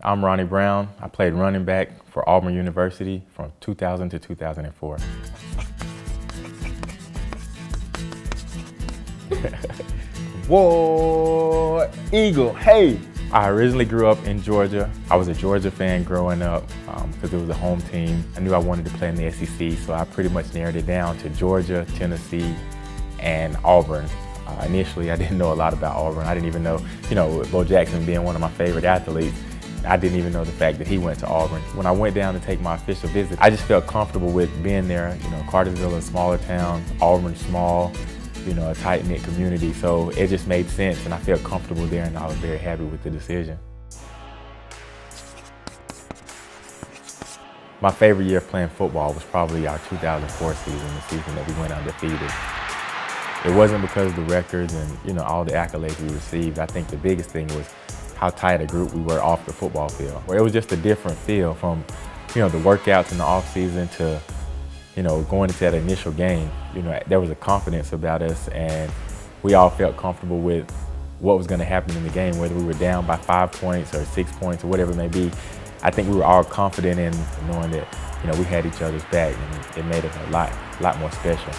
I'm Ronnie Brown. I played running back for Auburn University from 2000 to 2004. Whoa, Eagle, hey! I originally grew up in Georgia. I was a Georgia fan growing up because it was a home team. I knew I wanted to play in the SEC, so I pretty much narrowed it down to Georgia, Tennessee, and Auburn. Initially, I didn't know a lot about Auburn. I didn't even know, Bo Jackson being one of my favorite athletes, I didn't even know the fact that he went to Auburn. When I went down to take my official visit, I just felt comfortable with being there. Cartersville is a smaller town, Auburn small, a tight-knit community. So it just made sense, and I felt comfortable there, and I was very happy with the decision. My favorite year of playing football was probably our 2004 season, the season that we went undefeated. It wasn't because of the records and all the accolades we received. I think the biggest thing was how tight a group we were off the football field. It was just a different feel from the workouts in the off season to going into that initial game. There was a confidence about us, and we all felt comfortable with what was going to happen in the game, whether we were down by 5 points or 6 points or whatever it may be. I think we were all confident in knowing that we had each other's back, and it made it a lot more special.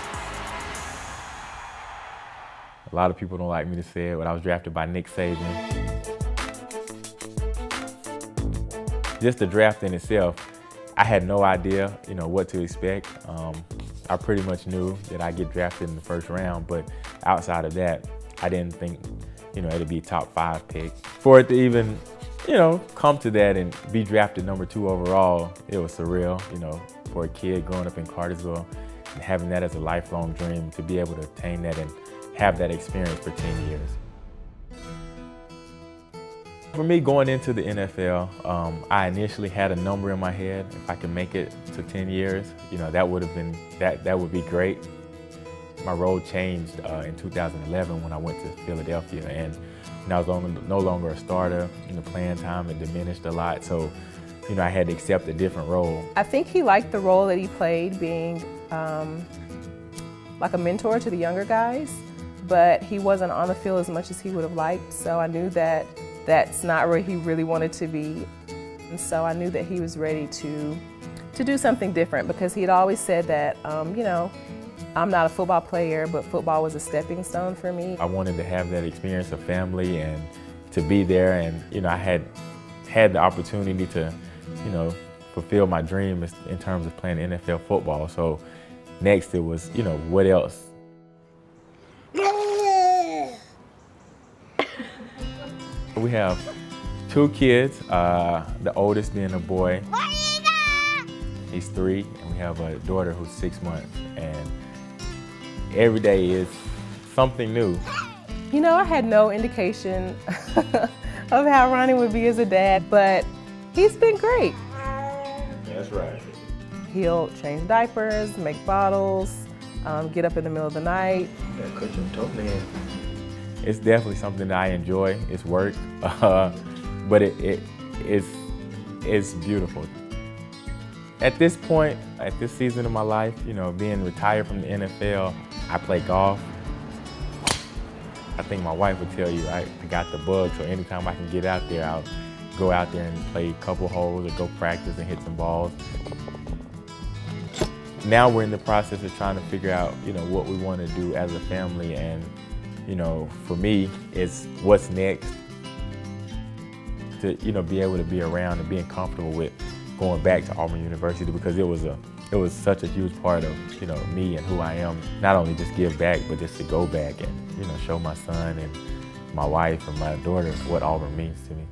A lot of people don't like me to say it, but I was drafted by Nick Saban. Just the draft in itself, I had no idea, what to expect. I pretty much knew that I'd get drafted in the first round, but outside of that, I didn't think, it'd be a top 5 pick. For it to even, come to that and be drafted #2 overall, it was surreal, for a kid growing up in Cartersville and having that as a lifelong dream, to be able to attain that and have that experience for 10 years. For me, going into the NFL, I initially had a number in my head. If I could make it to 10 years, that would be great. My role changed in 2011 when I went to Philadelphia, and I was no longer a starter. Playing time had diminished a lot, so I had to accept a different role. I think he liked the role that he played, being like a mentor to the younger guys, but he wasn't on the field as much as he would have liked, so I knew that that's not where he really wanted to be. And so I knew that he was ready to do something different, because he had always said that, I'm not a football player, but football was a stepping stone for me. I wanted to have that experience of family and to be there, and I had the opportunity to, fulfill my dream in terms of playing NFL football. So next it was, what else? We have 2 kids, the oldest being a boy. He's 3, and we have a daughter who's 6 months. And every day is something new. I had no indication of how Ronnie would be as a dad, but he's been great. That's right. He'll change diapers, make bottles, get up in the middle of the night. Yeah, coach him toenail. It's definitely something that I enjoy. It's work, but it's beautiful. At this point, at this season of my life, being retired from the NFL, I play golf. I think my wife would tell you I got the bug, so anytime I can get out there, I'll go out there and play a couple holes or go practice and hit some balls. Now we're in the process of trying to figure out, what we want to do as a family, and for me, it's what's next. To be able to be around and being comfortable with going back to Auburn University, because it was such a huge part of me and who I am. Not only just give back, but just to go back and show my son and my wife and my daughter what Auburn means to me.